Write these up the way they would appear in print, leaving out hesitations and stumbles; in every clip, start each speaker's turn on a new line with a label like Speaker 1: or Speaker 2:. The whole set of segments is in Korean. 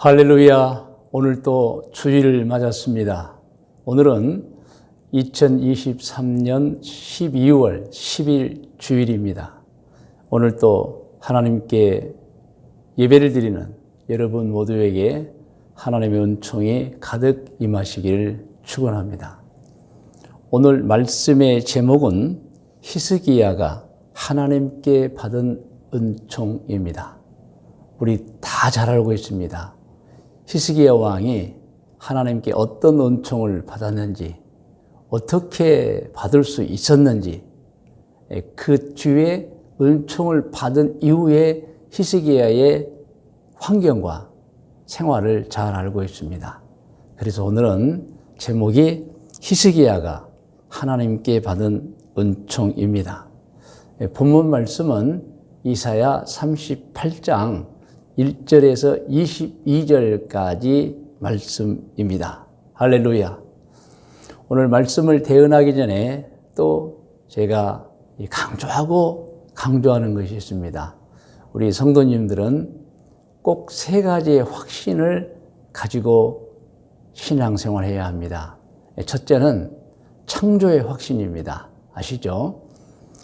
Speaker 1: 할렐루야. 오늘 또 주일을 맞았습니다. 오늘은 2023년 12월 10일 주일입니다. 오늘 또 하나님께 예배를 드리는 여러분 모두에게 하나님의 은총이 가득 임하시기를 축원합니다. 오늘 말씀의 제목은 히스기야가 하나님께 받은 은총입니다. 우리 다 잘 알고 있습니다. 히스기야 왕이 하나님께 어떤 은총을 받았는지, 어떻게 받을 수 있었는지, 그 뒤에 은총을 받은 이후에 히스기야의 환경과 생활을 잘 알고 있습니다. 그래서 오늘은 제목이 히스기야가 하나님께 받은 은총입니다. 본문 말씀은 이사야 38장 1절에서 22절까지 말씀입니다. 할렐루야. 오늘 말씀을 대언하기 전에 또 제가 강조하는 것이 있습니다. 우리 성도님들은 꼭 세 가지의 확신을 가지고 신앙생활을 해야 합니다. 첫째는 창조의 확신입니다. 아시죠?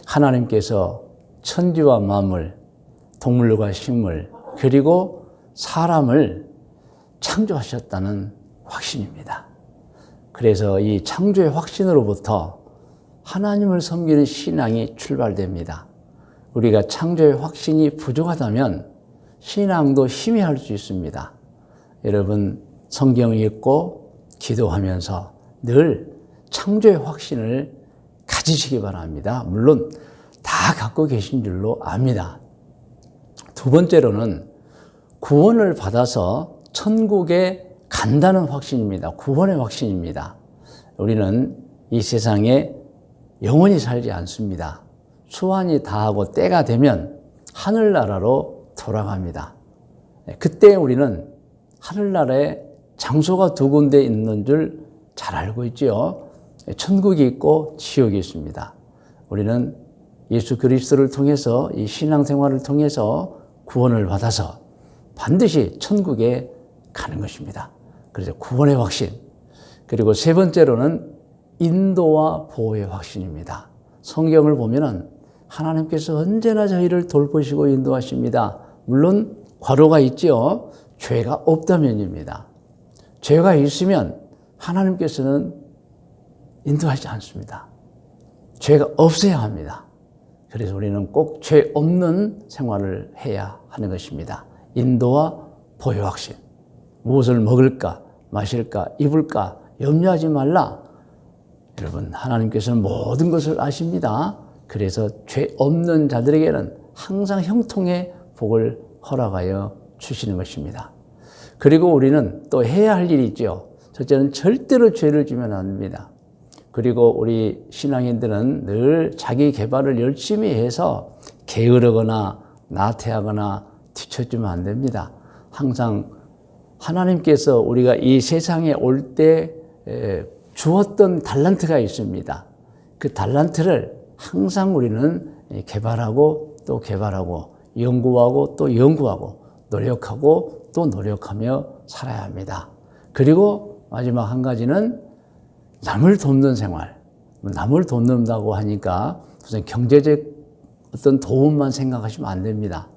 Speaker 1: 하나님께서 천지와 만물, 동물과 식물, 그리고 사람을 창조하셨다는 확신입니다. 그래서 이 창조의 확신으로부터 하나님을 섬기는 신앙이 출발됩니다. 우리가 창조의 확신이 부족하다면 신앙도 희미할 수 있습니다. 여러분 성경을 읽고 기도하면서 늘 창조의 확신을 가지시기 바랍니다. 물론 다 갖고 계신 줄로 압니다. 두 번째로는 구원을 받아서 천국에 간다는 확신입니다. 구원의 확신입니다. 우리는 이 세상에 영원히 살지 않습니다. 수완이 다하고 때가 되면 하늘나라로 돌아갑니다. 그때 우리는 하늘나라에 장소가 두 군데 있는 줄 잘 알고 있지요. 천국이 있고 지옥이 있습니다. 우리는 예수 그리스도를 통해서 이 신앙생활을 통해서 구원을 받아서 반드시 천국에 가는 것입니다. 그래서 구원의 확신. 그리고 세 번째로는 인도와 보호의 확신입니다. 성경을 보면은 하나님께서 언제나 저희를 돌보시고 인도하십니다. 물론 과로가 있지요. 죄가 없다면입니다. 죄가 있으면 하나님께서는 인도하지 않습니다. 죄가 없어야 합니다. 그래서 우리는 꼭 죄 없는 생활을 해야 하는 것입니다. 인도와 보호 확신. 무엇을 먹을까, 마실까, 입을까 염려하지 말라. 여러분 하나님께서는 모든 것을 아십니다. 그래서 죄 없는 자들에게는 항상 형통의 복을 허락하여 주시는 것입니다. 그리고 우리는 또 해야 할 일이 있죠. 첫째는 절대로 죄를 지면 안 됩니다. 그리고 우리 신앙인들은 늘 자기 개발을 열심히 해서 게으르거나 나태하거나 뒤처지면 안 됩니다. 항상 하나님께서 우리가 이 세상에 올 때 주었던 달란트가 있습니다. 그 달란트를 항상 우리는 개발하고 또 개발하고 연구하고 또 연구하고 노력하고 또 노력하며 살아야 합니다. 그리고 마지막 한 가지는 남을 돕는 생활. 남을 돕는다고 하니까 무슨 경제적 어떤 도움만 생각하시면 안 됩니다.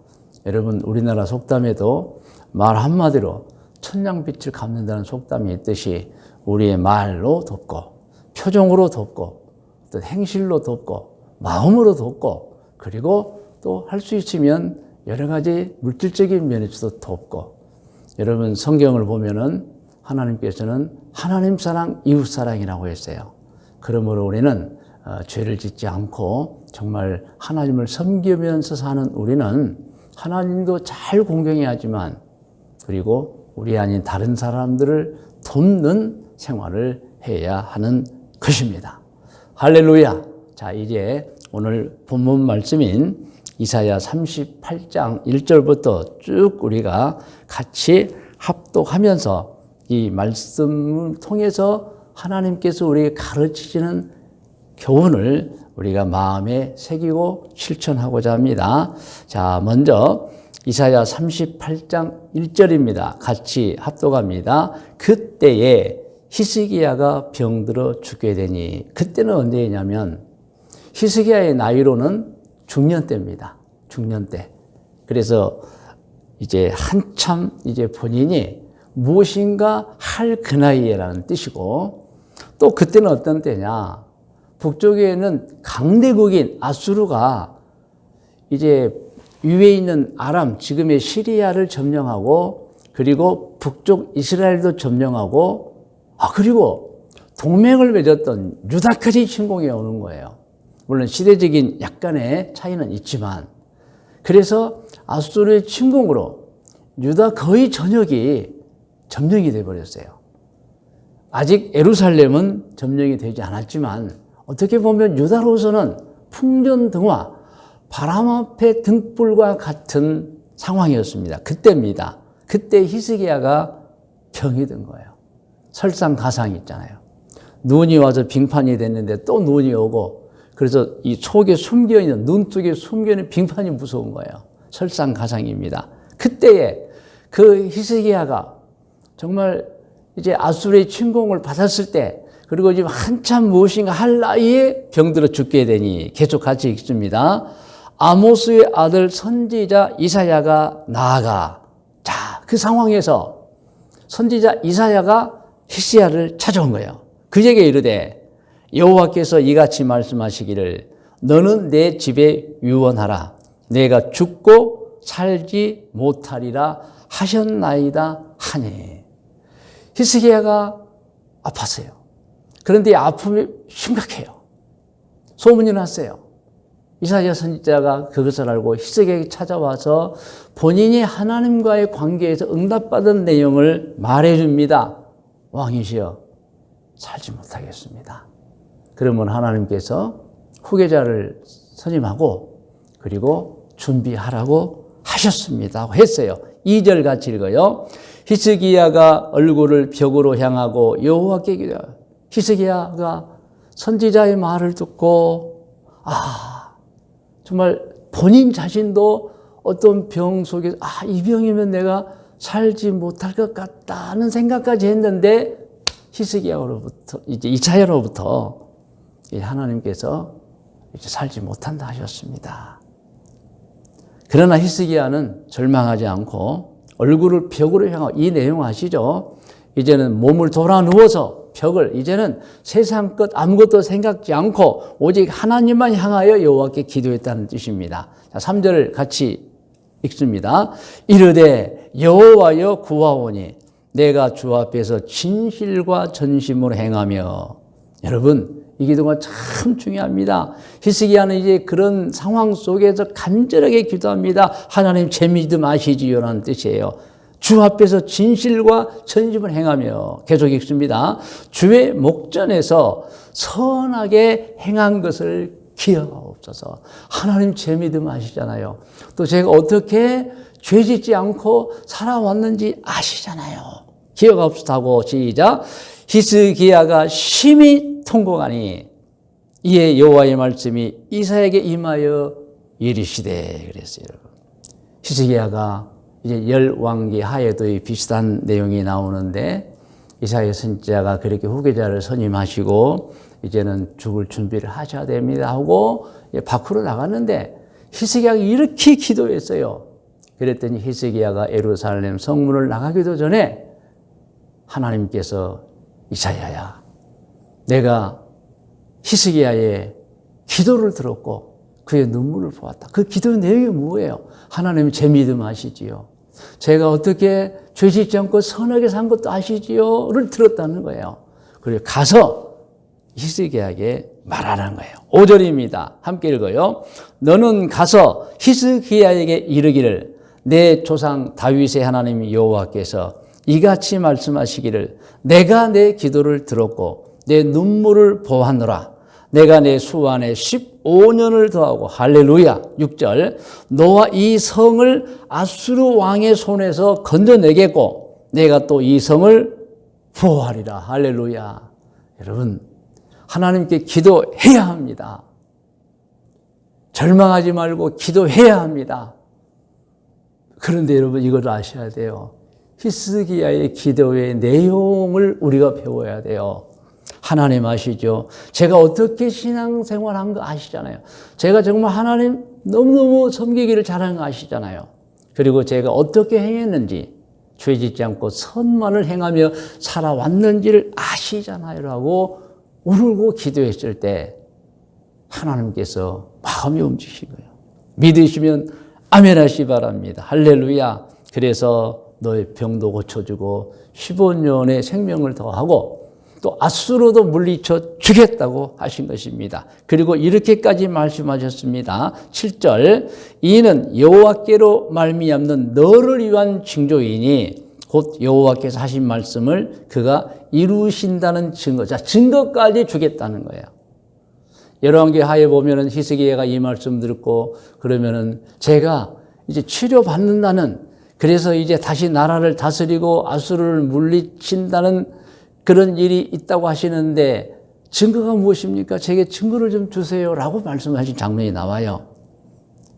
Speaker 1: 여러분 우리나라 속담에도 말 한마디로 천냥빛을 갚는다는 속담이 있듯이 우리의 말로 돕고 표정으로 돕고 어떤 행실로 돕고 마음으로 돕고 그리고 또 할 수 있으면 여러 가지 물질적인 면에서도 돕고 여러분 성경을 보면은 하나님께서는 하나님 사랑, 이웃 사랑이라고 했어요. 그러므로 우리는 죄를 짓지 않고 정말 하나님을 섬기면서 사는 우리는 하나님도 잘 공경해야 하지만 그리고 우리 아닌 다른 사람들을 돕는 생활을 해야 하는 것입니다. 할렐루야. 자, 이제 오늘 본문 말씀인 이사야 38장 1절부터 쭉 우리가 같이 합독하면서 이 말씀을 통해서 하나님께서 우리에게 가르치시는 교훈을 우리가 마음에 새기고 실천하고자 합니다. 자, 먼저 이사야 38장 1절입니다. 같이 합독합니다. 그때에 히스기야가 병들어 죽게 되니, 그때는 언제냐면 히스기야의 나이로는 중년 때입니다. 중년 때. 그래서 이제 한참 이제 본인이 무엇인가 할 그 나이에라는 뜻이고, 또 그때는 어떤 때냐, 북쪽에는 강대국인 아수르가 이제 위에 있는 아람, 지금의 시리아를 점령하고, 그리고 북쪽 이스라엘도 점령하고, 그리고 동맹을 맺었던 유다까지 침공해 오는 거예요. 물론 시대적인 약간의 차이는 있지만, 그래서 아수르의 침공으로 유다 거의 전역이 점령이 되어버렸어요. 아직 예루살렘은 점령이 되지 않았지만, 어떻게 보면 유다로서는 풍전등화, 바람 앞에 등불과 같은 상황이었습니다. 그때입니다. 그때 히스기야가 병이 든 거예요. 설상가상이 있잖아요. 눈이 와서 빙판이 됐는데 또 눈이 오고, 그래서 이 속에 숨겨있는, 눈 속에 숨겨있는 빙판이 무서운 거예요. 설상가상입니다. 그때에 그 히스기야가 정말 이제 아수르의 침공을 받았을 때, 그리고 지금 한참 무엇인가 할 나이에 병들어 죽게 되니, 계속 같이 읽습니다. 아모스의 아들 선지자 이사야가 나아가, 자, 그 상황에서 선지자 이사야가 히스기야를 찾아온 거예요. 그에게 이르되 여호와께서 이같이 말씀하시기를 너는 내 집에 유언하라. 내가 죽고 살지 못하리라 하셨나이다 하니. 히스기야가 아팠어요. 그런데 아픔이 심각해요. 소문이 났어요. 이사야 선지자가 그것을 알고 히스기야에게 찾아와서 본인이 하나님과의 관계에서 응답받은 내용을 말해줍니다. 왕이시여, 살지 못하겠습니다. 그러면 하나님께서 후계자를 선임하고 그리고 준비하라고 하셨습니다. 했어요. 2절 같이 읽어요. 히스기야가 얼굴을 벽으로 향하고 여호와께 기도해요. 히스기야가 선지자의 말을 듣고 정말 본인 자신도 어떤 병 속에서 이 병이면 내가 살지 못할 것 같다는 생각까지 했는데 히스기야로부터 이제 이사야로부터 하나님께서 이제 살지 못한다 하셨습니다. 그러나 히스기야는 절망하지 않고 얼굴을 벽으로 향하고, 이 내용 아시죠? 이제는 몸을 돌아 누워서 벽을, 이제는 세상 것 아무것도 생각지 않고 오직 하나님만 향하여 여호와께 기도했다는 뜻입니다. 자, 3절을 같이 읽습니다. 이르되 여호와여 구하오니 내가 주 앞에서 진실과 전심으로 행하며. 여러분, 이 기도가 참 중요합니다. 히스기야는 이제 그런 상황 속에서 간절하게 기도합니다. 하나님 제 믿음 아시지요라는 뜻이에요. 주 앞에서 진실과 전심을 행하며. 계속 읽습니다. 주의 목전에서 선하게 행한 것을 기억하옵소서. 하나님 제 믿음 아시잖아요. 또 제가 어떻게 죄짓지 않고 살아왔는지 아시잖아요. 기억하옵소서 하고 시작. 히스기야가 심히 통곡하니 이에 여호와의 말씀이 이사야에게 임하여 이르시되. 그랬어요. 여러분, 히스기야가 이제 열왕기 하에도 비슷한 내용이 나오는데, 이사야 선지자가 그렇게 후계자를 선임하시고 이제는 죽을 준비를 하셔야 됩니다 하고 밖으로 나갔는데 히스기야가 이렇게 기도했어요. 그랬더니 히스기야가 예루살렘 성문을 나가기도 전에 하나님께서 이사야야, 내가 히스기야의 기도를 들었고 그의 눈물을 보았다. 그 기도의 내용이 뭐예요? 하나님 제 믿음 아시지요? 제가 어떻게 죄짓지 않고 선하게 산 것도 아시지요?를 들었다는 거예요. 그리고 가서 히스기야에게 말하는 거예요. 5절입니다. 함께 읽어요. 너는 가서 히스기야에게 이르기를 내 조상 다윗의 하나님 여호와께서 이같이 말씀하시기를 내가 내 기도를 들었고 내 눈물을 보았노라. 내가 내 수 안에 15년을 더하고 할렐루야. 6절 너와 이 성을 아수르 왕의 손에서 건져내겠고 내가 또 이 성을 보호하리라. 할렐루야. 여러분, 하나님께 기도해야 합니다. 절망하지 말고 기도해야 합니다. 그런데 여러분, 이걸 아셔야 돼요. 히스기야의 기도의 내용을 우리가 배워야 돼요. 하나님 아시죠? 제가 어떻게 신앙생활한 거 아시잖아요. 제가 정말 하나님 너무너무 섬기기를 잘하는 거 아시잖아요. 그리고 제가 어떻게 행했는지, 죄짓지 않고 선만을 행하며 살아왔는지를 아시잖아요. 라고 울고 기도했을 때 하나님께서 마음이 움직이신 거예요. 믿으시면 아멘 하시 바랍니다. 할렐루야. 그래서 너의 병도 고쳐주고 15년의 생명을 더하고 또 아수로도 물리쳐 주겠다고 하신 것입니다. 그리고 이렇게까지 말씀하셨습니다. 7절 이는 여호와께로 말미암는 너를 위한 징조이니 곧 여호와께서 하신 말씀을 그가 이루신다는 증거. 자, 증거까지 주겠다는 거예요. 열왕기하에 보면은 히스기야가 이 말씀 듣고 그러면은 제가 이제 치료받는다는, 그래서 이제 다시 나라를 다스리고 아수르를 물리친다는 그런 일이 있다고 하시는데 증거가 무엇입니까? 제게 증거를 좀 주세요 라고 말씀하신 장면이 나와요.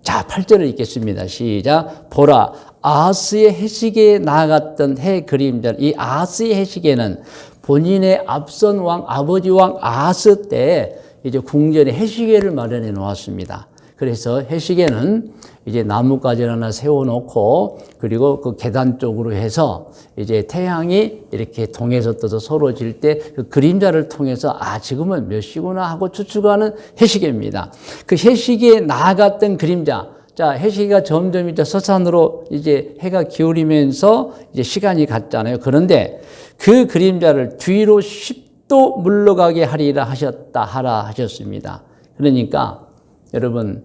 Speaker 1: 자, 8절을 읽겠습니다. 시작. 보라, 아하스의 해시계에 나아갔던 해 그림자. 이 아하스의 해시계는 본인의 앞선 왕, 아버지 왕 아하스 때 이제 궁전에 해시계를 마련해 놓았습니다. 그래서 해시계는 이제 나뭇가지 하나 세워놓고 그리고 그 계단 쪽으로 해서 이제 태양이 이렇게 동에서 떠서 서로 질 때 그 그림자를 통해서 아, 지금은 몇 시구나 하고 추측하는 해시계입니다. 그 해시계에 나아갔던 그림자. 자, 해시계가 점점 이제 서산으로 이제 해가 기울이면서 이제 시간이 갔잖아요. 그런데 그 그림자를 뒤로 10도 물러가게 하리라 하라 하셨습니다. 그러니까 여러분,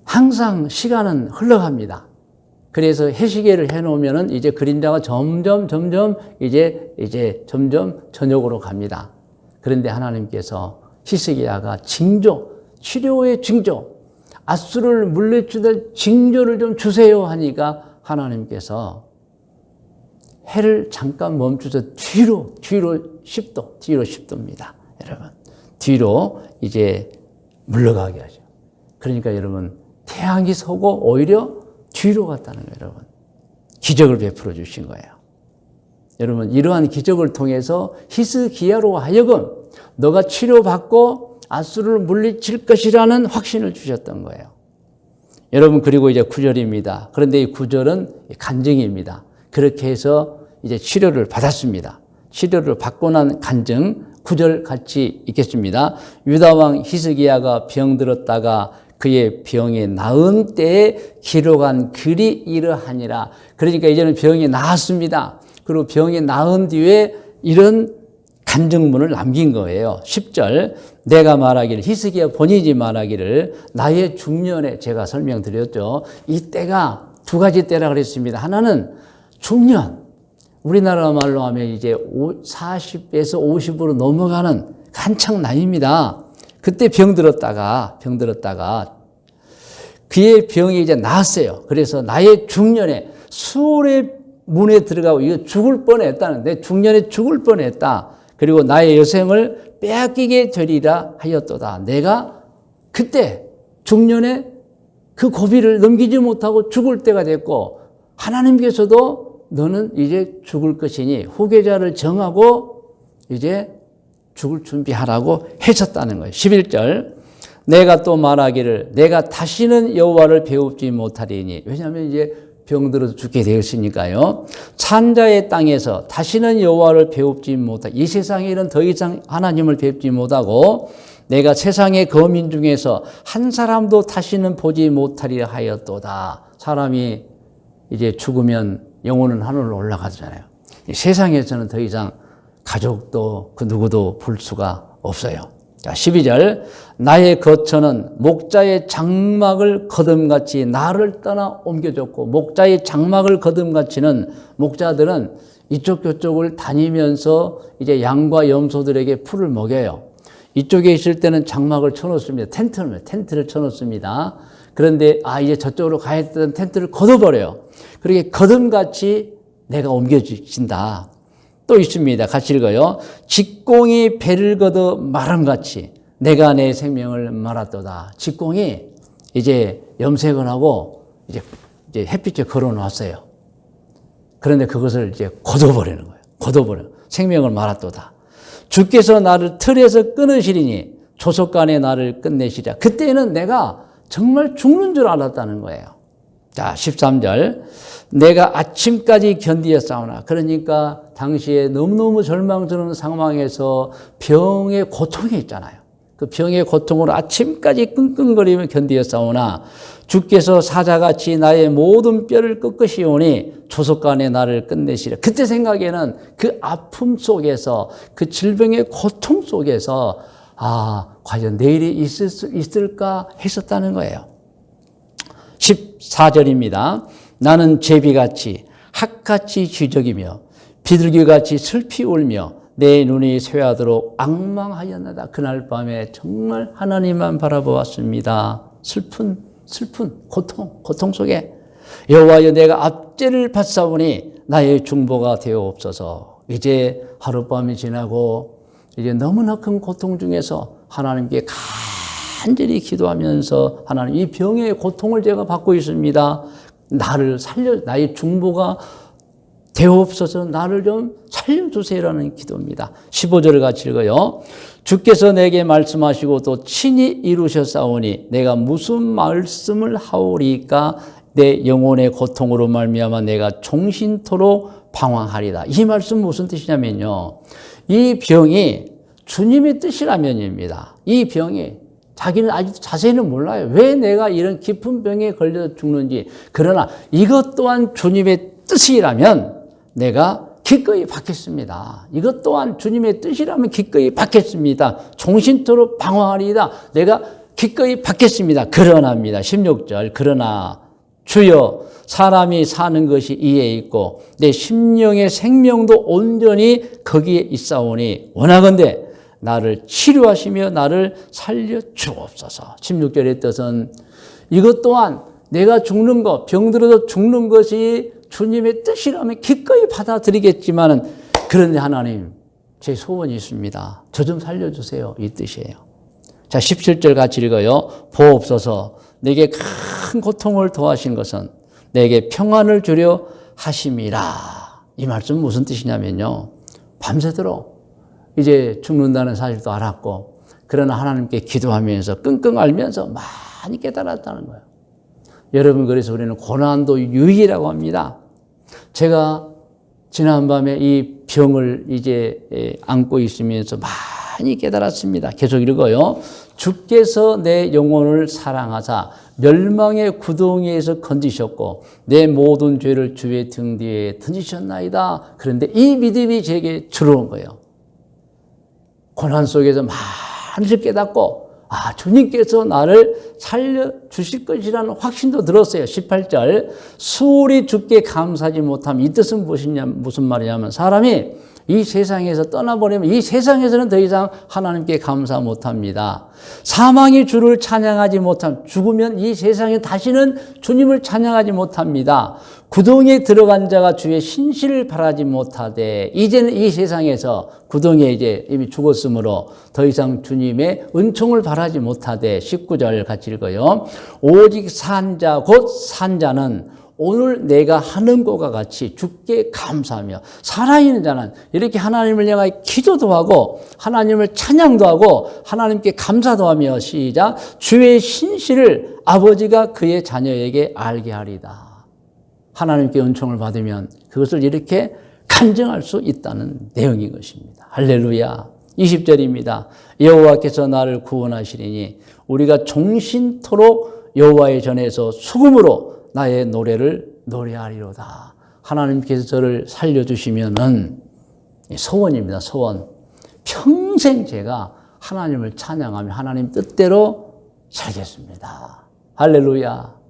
Speaker 1: 항상 시간은 흘러갑니다. 그래서 해시계를 해놓으면은 이제 그림자가 점점 저녁으로 갑니다. 그런데 하나님께서 히스기야가 징조, 치료의 징조, 아수르를 물리치던 징조를 좀 주세요 하니까 하나님께서 해를 잠깐 멈추서 뒤로 10도입니다. 여러분, 뒤로 이제 물러가게 하죠. 그러니까 여러분, 태양이 서고 오히려 뒤로 갔다는 거예요. 여러분, 기적을 베풀어 주신 거예요. 여러분, 이러한 기적을 통해서 히스기야로 하여금 너가 치료받고 아수르를 물리칠 것이라는 확신을 주셨던 거예요. 여러분, 그리고 이제 9절입니다. 그런데 이 9절은 간증입니다. 그렇게 해서 이제 치료를 받았습니다. 치료를 받고 난 간증 9절 같이 읽겠습니다. 유다왕 히스기야가 병들었다가 그의 병이 나은 때에 기록한 글이 이러하니라. 그러니까 이제는 병이 나았습니다. 그리고 병이 나은 뒤에 이런 간증문을 남긴 거예요. 10절 내가 말하기를, 히스기야 본인이 말하기를 나의 중년에, 제가 설명드렸죠. 이때가 두 가지 때라 그랬습니다. 하나는 중년, 우리나라 말로 하면 이제 40에서 50으로 넘어가는 한창 나이입니다. 그때 병들었다가 그의 병이 이제 나았어요. 그래서 나의 중년에 수월의 문에 들어가고 이거 죽을 뻔했다는데, 중년에 죽을 뻔했다. 그리고 나의 여생을 빼앗기게 되리라 하였도다. 내가 그때 중년에 그 고비를 넘기지 못하고 죽을 때가 됐고, 하나님께서도 너는 이제 죽을 것이니 후계자를 정하고 이제 죽을 준비하라고 하셨다는 거예요. 11절 내가 또 말하기를 내가 다시는 여호와를 배웁지 못하리니, 왜냐하면 이제 병들어서 죽게 되었으니까요. 찬자의 땅에서 다시는 여호와를 배웁지 못하, 이 세상에는 더 이상 하나님을 배웁지 못하고 내가 세상의 거민 중에서 한 사람도 다시는 보지 못하리라 하였도다. 사람이 이제 죽으면 영혼은 하늘로 올라가잖아요. 세상에서는 더 이상 가족도 그 누구도 볼 수가 없어요. 자, 12절 나의 거처는 목자의 장막을 거듭같이 나를 떠나 옮겨졌고, 목자의 장막을 거듭같이는 목자들은 이쪽 저쪽을 다니면서 이제 양과 염소들에게 풀을 먹여요. 이쪽에 있을 때는 장막을 쳐놓습니다. 텐트를 쳐놓습니다. 그런데 이제 저쪽으로 가야 했던 텐트를 걷어버려요. 그렇게 거듭같이 내가 옮겨진다. 또 있습니다. 같이 읽어요. 직공이 배를 걷어 마름같이 내가 내 생명을 말았도다. 직공이 이제 염색을 하고 이제 햇빛에 걸어 놨어요. 그런데 그것을 이제 거둬버리는 거예요. 거둬버려. 생명을 말았도다. 주께서 나를 틀에서 끊으시리니 조속간에 나를 끝내시리라. 그때는 내가 정말 죽는 줄 알았다는 거예요. 자, 13절. 내가 아침까지 견디었사오나. 그러니까 당시에 너무너무 절망스러운 상황에서 병의 고통이 있잖아요. 그 병의 고통으로 아침까지 끙끙거리며 견디었사오나 주께서 사자같이 나의 모든 뼈를 꺾으시오니 조속간에 나를 끝내시리라. 그때 생각에는 그 아픔 속에서 그 질병의 고통 속에서 과연 내일이 있을 수 있을까 했었다는 거예요. 14절입니다. 나는 제비같이 학같이 쥐적이며 비둘기같이 슬피 울며 내 눈이 쇠하도록 앙망하였나이다. 그날 밤에 정말 하나님만 바라보았습니다. 슬픈 고통 속에 여호와여 내가 압제를 받사오니 나의 중보가 되어옵소서. 이제 하룻밤이 지나고 이제 너무나 큰 고통 중에서 하나님께 간절히 기도하면서 하나님 이 병의 고통을 제가 받고 있습니다. 나를 나의 중보가 되옵소서. 나를 좀 살려주세요라는 기도입니다. 15절을 같이 읽어요. 주께서 내게 말씀하시고 또 친히 이루셨사오니 내가 무슨 말씀을 하오리까. 내 영혼의 고통으로 말미암아 내가 종신토록 방황하리다. 이 말씀 무슨 뜻이냐면요, 이 병이 주님의 뜻이라면입니다. 이 병이 자기는 아직도 자세히는 몰라요. 왜 내가 이런 깊은 병에 걸려 죽는지. 그러나 이것 또한 주님의 뜻이라면 내가 기꺼이 받겠습니다. 이것 또한 주님의 뜻이라면 기꺼이 받겠습니다. 종신토록 방황하리이다. 내가 기꺼이 받겠습니다. 그러나입니다. 16절. 그러나 주여 사람이 사는 것이 이에 있고 내 심령의 생명도 온전히 거기에 있사오니 원하건대 나를 치료하시며 나를 살려 주옵소서. 16절의 뜻은 이것 또한 내가 죽는 것, 병들어서 죽는 것이 주님의 뜻이라면 기꺼이 받아들이겠지만은 그런데 하나님 제 소원이 있습니다. 저 좀 살려주세요. 이 뜻이에요. 자, 17절 같이 읽어요. 보옵소서. 내게 큰 고통을 더하신 것은 내게 평안을 주려 하심이라. 이 말씀은 무슨 뜻이냐면요, 밤새도록 이제 죽는다는 사실도 알았고 그러나 하나님께 기도하면서 끙끙 앓면서 많이 깨달았다는 거예요. 여러분, 그래서 우리는 고난도 유익이라고 합니다. 제가 지난밤에 이 병을 이제 안고 있으면서 많이 깨달았습니다. 계속 읽어요. 주께서 내 영혼을 사랑하사 멸망의 구덩이에서 건지셨고 내 모든 죄를 주의 등 뒤에 던지셨나이다. 그런데 이 믿음이 제게 들어온 거예요. 고난 속에서 많이 깨닫고 주님께서 나를 살려주실 것이라는 확신도 들었어요. 18절. 수월이 주께 감사하지 못하면, 이 뜻은 무슨 말이냐면 사람이 이 세상에서 떠나버리면 이 세상에서는 더 이상 하나님께 감사 못합니다. 사망이 주를 찬양하지 못하면, 죽으면 이 세상에 다시는 주님을 찬양하지 못합니다. 구덩이에 들어간 자가 주의 신실을 바라지 못하되, 이제는 이 세상에서 구덩이에 이제 이미 죽었으므로 더 이상 주님의 은총을 바라지 못하되. 19절 같이 읽어요. 오직 산자 곧 산자는 오늘 내가 하는 것과 같이 주께 감사하며, 살아있는 자는 이렇게 하나님을 향하여 기도도 하고 하나님을 찬양도 하고 하나님께 감사도 하며, 시작, 주의 신실을 아버지가 그의 자녀에게 알게 하리다. 하나님께 은총을 받으면 그것을 이렇게 간증할 수 있다는 내용인 것입니다. 할렐루야. 20절입니다. 여호와께서 나를 구원하시리니 우리가 종신토록 여호와의 전에서 수금으로 나의 노래를 노래하리로다. 하나님께서 저를 살려주시면은 소원입니다. 소원. 평생 제가 하나님을 찬양하며 하나님 뜻대로 살겠습니다. 할렐루야.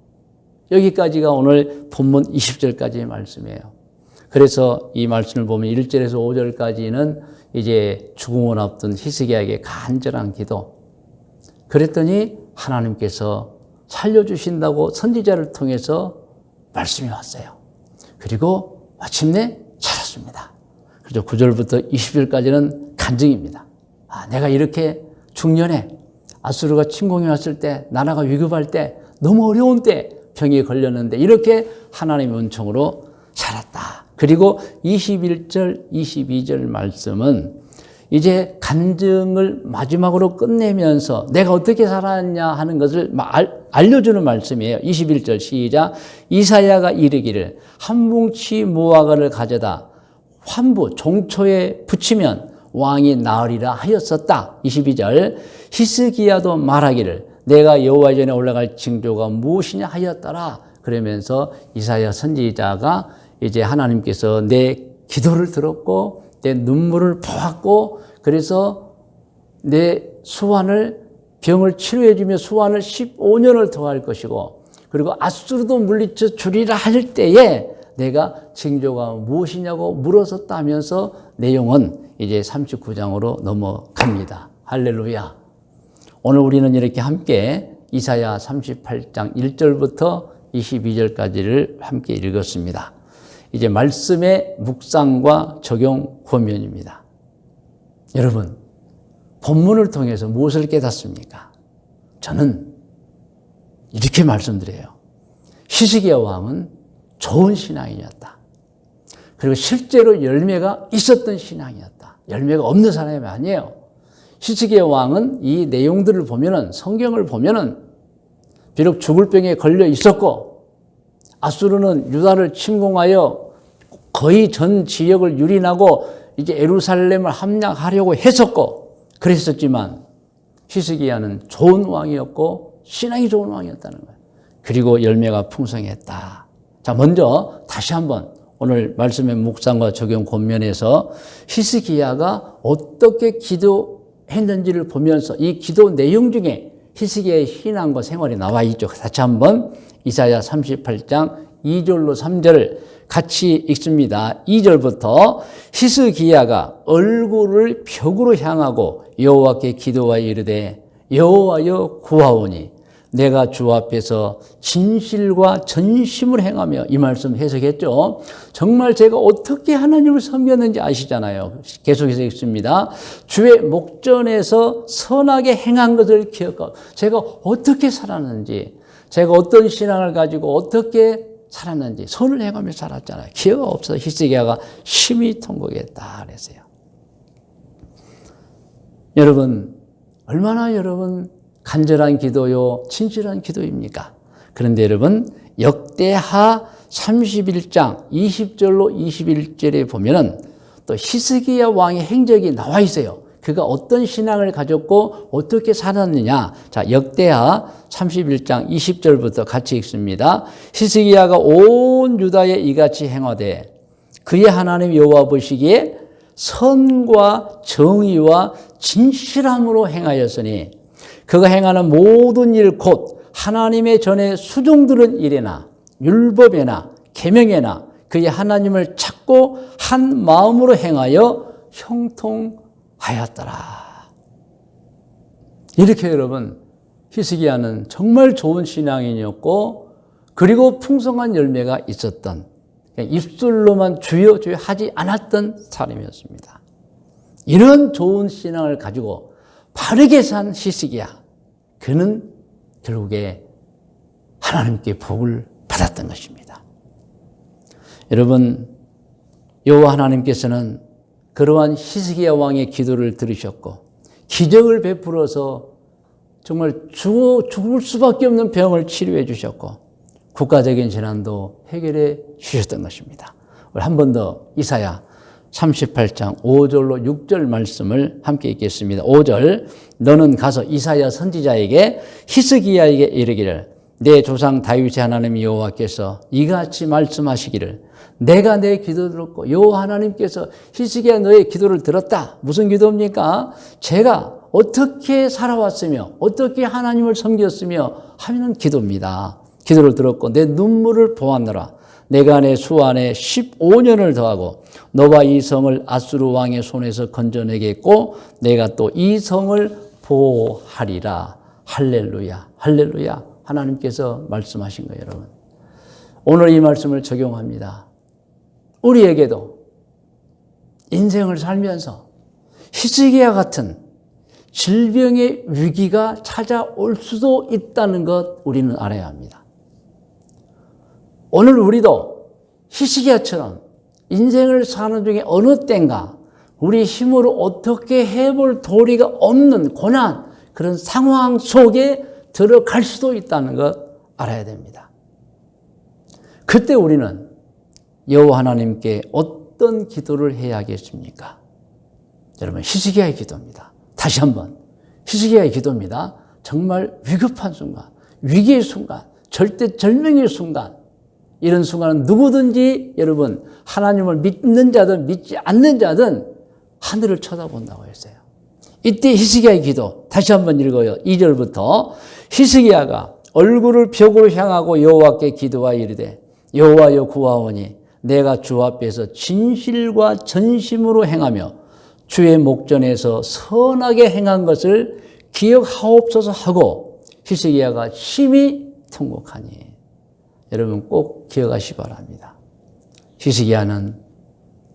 Speaker 1: 여기까지가 오늘 본문 20절까지의 말씀이에요. 그래서 이 말씀을 보면 1절에서 5절까지는 이제 죽음을 앞둔 히스기야에게 간절한 기도. 그랬더니 하나님께서 살려주신다고 선지자를 통해서 말씀이 왔어요. 그리고 마침내 살았습니다. 그래서 9절부터 20절까지는 간증입니다. 내가 이렇게 중년에 아수르가 침공해 왔을 때, 나라가 위급할 때, 너무 어려운 때 병에 걸렸는데 이렇게 하나님의 은총으로 살았다. 그리고 21절, 22절 말씀은 이제 간증을 마지막으로 끝내면서 내가 어떻게 살았냐 하는 것을 알려주는 말씀이에요. 21절 시작. 이사야가 이르기를 한 뭉치 무화과를 가져다 환부 종초에 붙이면 왕이 나으리라 하였었다. 22절 히스기야도 말하기를 내가 여호와 전에 올라갈 징조가 무엇이냐 하였더라. 그러면서 이사야 선지자가 이제 하나님께서 내 기도를 들었고 내 눈물을 보았고 그래서 내 수완을 병을 치료해 주며 수완을 15년을 더할 것이고 그리고 아수르도 물리쳐 주리라 할 때에 내가 징조가 무엇이냐고 물었었다면서 내용은 이제 39장으로 넘어갑니다. 할렐루야. 오늘 우리는 이렇게 함께 이사야 38장 1절부터 22절까지를 함께 읽었습니다. 이제 말씀의 묵상과 적용 권면입니다. 여러분, 본문을 통해서 무엇을 깨닫습니까? 저는 이렇게 말씀드려요. 히스기야 왕은 좋은 신앙이었다. 그리고 실제로 열매가 있었던 신앙이었다. 열매가 없는 사람이 아니에요. 히스기야 왕은 이 내용들을 보면은 성경을 보면은 비록 죽을 병에 걸려 있었고 아수르는 유다를 침공하여 거의 전 지역을 유린하고 이제 예루살렘을 함락하려고 했었고 그랬었지만 히스기야는 좋은 왕이었고 신앙이 좋은 왕이었다는 거예요. 그리고 열매가 풍성했다. 자, 먼저 다시 한번 오늘 말씀의 묵상과 적용 권면에서 히스기야가 어떻게 기도했는지를 보면서 이 기도 내용 중에 히스기야의 신앙과 생활이 나와 있죠. 다시 한번 이사야 38장 2절로 3절을 같이 읽습니다. 2절부터 히스기야가 얼굴을 벽으로 향하고 여호와께 기도하여 이르되 여호와여 구하오니 내가 주 앞에서 진실과 전심을 행하며 이 말씀 해석했죠. 정말 제가 어떻게 하나님을 섬겼는지 아시잖아요. 계속해서 읽습니다. 주의 목전에서 선하게 행한 것을 기억하고 제가 어떻게 살았는지 제가 어떤 신앙을 가지고 어떻게 살았는지 선을 행하며 살았잖아요. 기회가 없어서 히스기야가 심히 통곡했다 그랬어요. 여러분 얼마나 여러분 간절한 기도요 진실한 기도입니까? 그런데 여러분 역대하 31장 20절로 21절에 보면은 또 히스기야 왕의 행적이 나와 있어요. 그가 어떤 신앙을 가졌고 어떻게 살았느냐. 자, 역대하 31장 20절부터 같이 읽습니다. 히스기야가 온 유다에 이같이 행하되 그의 하나님 여호와 보시기에 선과 정의와 진실함으로 행하였으니 그가 행하는 모든 일 곧 하나님의 전에 수종들은 일에나 율법에나 계명에나 그의 하나님을 찾고 한 마음으로 행하여 형통하였더라. 이렇게 여러분 히스기야는 정말 좋은 신앙인이었고 그리고 풍성한 열매가 있었던 입술로만 주여 주여 하지 않았던 사람이었습니다. 이런 좋은 신앙을 가지고 바르게 산 히스기야 그는 결국에 하나님께 복을 받았던 것입니다. 여러분 여호와 하나님께서는 그러한 히스기야 왕의 기도를 들으셨고 기적을 베풀어서 정말 죽을 수밖에 없는 병을 치료해 주셨고 국가적인 재난도 해결해 주셨던 것입니다. 우리 한 번 더 이사야 38장 5절로 6절 말씀을 함께 읽겠습니다. 5절 너는 가서 이사야 선지자에게 히스기야에게 이르기를 내 조상 다윗의 하나님 여호와께서 이같이 말씀하시기를 내가 내 기도 들었고 여호와 하나님께서 히스기야 너의 기도를 들었다. 무슨 기도입니까? 제가 어떻게 살아왔으며 어떻게 하나님을 섬겼으며 하는 기도입니다. 기도를 들었고 내 눈물을 보았노라. 내가 내 수완에 15년을 더하고 너와 이 성을 아수르 왕의 손에서 건져내겠고 내가 또 이 성을 보호하리라. 할렐루야. 할렐루야. 하나님께서 말씀하신 거예요, 여러분. 오늘 이 말씀을 적용합니다. 우리에게도 인생을 살면서 히스기야 같은 질병의 위기가 찾아올 수도 있다는 것 우리는 알아야 합니다. 오늘 우리도 히스기야처럼 인생을 사는 중에 어느 때인가 우리 힘으로 어떻게 해볼 도리가 없는 고난, 그런 상황 속에 들어갈 수도 있다는 것 알아야 됩니다. 그때 우리는 여호와 하나님께 어떤 기도를 해야 하겠습니까? 여러분, 히스기야의 기도입니다. 다시 한번 히스기야의 기도입니다. 정말 위급한 순간, 위기의 순간, 절대절명의 순간, 이런 순간은 누구든지 여러분 하나님을 믿는 자든 믿지 않는 자든 하늘을 쳐다본다고 했어요. 이때 히스기야의 기도 다시 한번 읽어요. 2절부터 히스기야가 얼굴을 벽으로 향하고 여호와께 기도하여 이르되 여호와여 구하오니 내가 주 앞에서 진실과 전심으로 행하며 주의 목전에서 선하게 행한 것을 기억하옵소서 하고 히스기야가 심히 통곡하니. 여러분 꼭 기억하시기 바랍니다. 히스기야는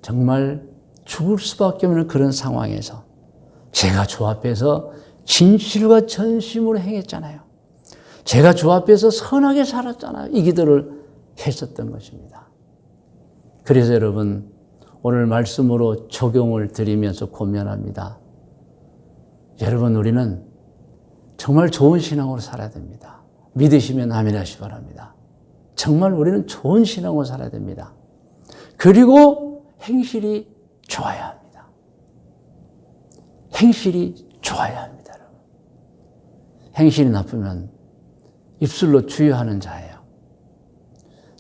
Speaker 1: 정말 죽을 수밖에 없는 그런 상황에서 제가 주 앞에서 진실과 전심으로 행했잖아요. 제가 주 앞에서 선하게 살았잖아요. 이 기도를 했었던 것입니다. 그래서 여러분 오늘 말씀으로 적용을 드리면서 고면합니다. 여러분 우리는 정말 좋은 신앙으로 살아야 됩니다. 믿으시면 아멘 하시기 바랍니다. 정말 우리는 좋은 신앙으로 살아야 됩니다. 그리고 행실이 좋아야 합니다. 행실이 좋아야 합니다. 여러분. 행실이 나쁘면 입술로 주여하는 자예요.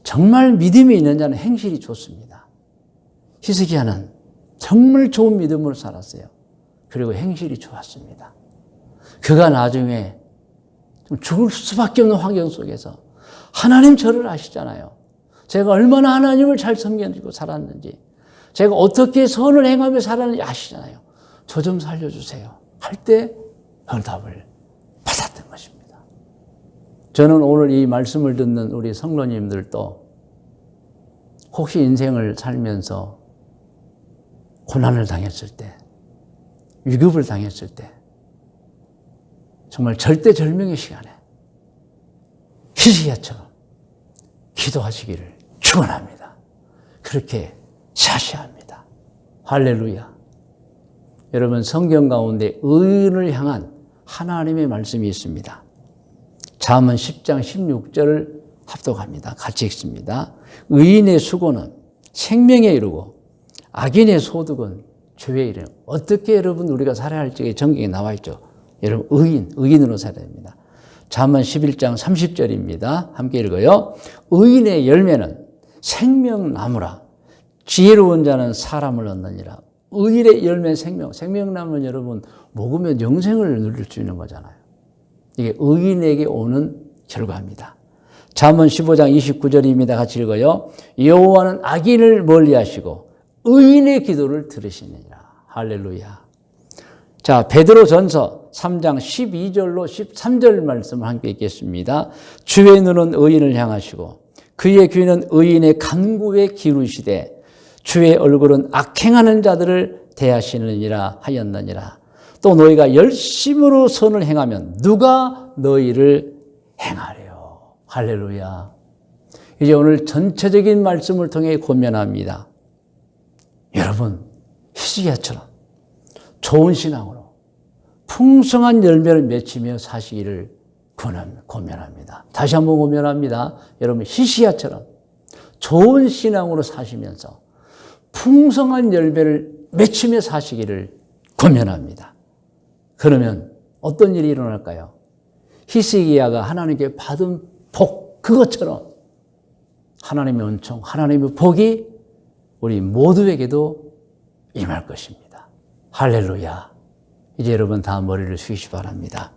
Speaker 1: 정말 믿음이 있는 자는 행실이 좋습니다. 히스기야는 정말 좋은 믿음으로 살았어요. 그리고 행실이 좋았습니다. 그가 나중에 좀 죽을 수밖에 없는 환경 속에서 하나님 저를 아시잖아요. 제가 얼마나 하나님을 잘 섬기고 살았는지, 제가 어떻게 선을 행하며 살았는지 아시잖아요. 저 좀 살려주세요 할 때 응답을 받았던 것입니다. 저는 오늘 이 말씀을 듣는 우리 성도님들도 혹시 인생을 살면서 고난을 당했을 때, 위급을 당했을 때, 정말 절대절명의 시간에 히스기야처럼 기도하시기를 축원합니다. 그렇게 사셔야 합니다. 할렐루야. 여러분 성경 가운데 의인을 향한 하나님의 말씀이 있습니다. 잠언 10장 16절을 합독합니다. 같이 읽습니다. 의인의 수고는 생명에 이르고 악인의 소득은 죄에 이르는. 어떻게 여러분 우리가 살아야 할지 성경에 나와 있죠. 여러분 의인으로 살아야 됩니다. 잠언 11장 30절입니다. 함께 읽어요. 의인의 열매는 생명나무라. 지혜로운 자는 사람을 얻느니라. 의인의 열매 생명나무는 여러분 먹으면 영생을 누릴 수 있는 거잖아요. 이게 의인에게 오는 결과입니다. 잠언 15장 29절입니다. 같이 읽어요. 여호와는 악인을 멀리하시고 의인의 기도를 들으시느니라. 할렐루야. 자, 베드로전서 3장 12절로 13절 말씀을 함께 읽겠습니다. 주의 눈은 의인을 향하시고 그의 귀는 의인의 간구에 기울이시되 주의 얼굴은 악행하는 자들을 대하시느니라 하였느니라. 또 너희가 열심으로 선을 행하면 누가 너희를 행하려. 할렐루야. 이제 오늘 전체적인 말씀을 통해 고면합니다. 여러분 히스기야처럼 좋은 신앙으로 풍성한 열매를 맺히며 사시기를 고면합니다. 다시 한번 고면합니다. 여러분 히스기야처럼 좋은 신앙으로 사시면서 풍성한 열매를 맺히며 사시기를 고면합니다. 그러면 어떤 일이 일어날까요? 히스기야가 하나님께 받은 복, 그것처럼 하나님의 은총, 하나님의 복이 우리 모두에게도 임할 것입니다. 할렐루야. 이제 여러분 다 머리를 숙이시기 바랍니다.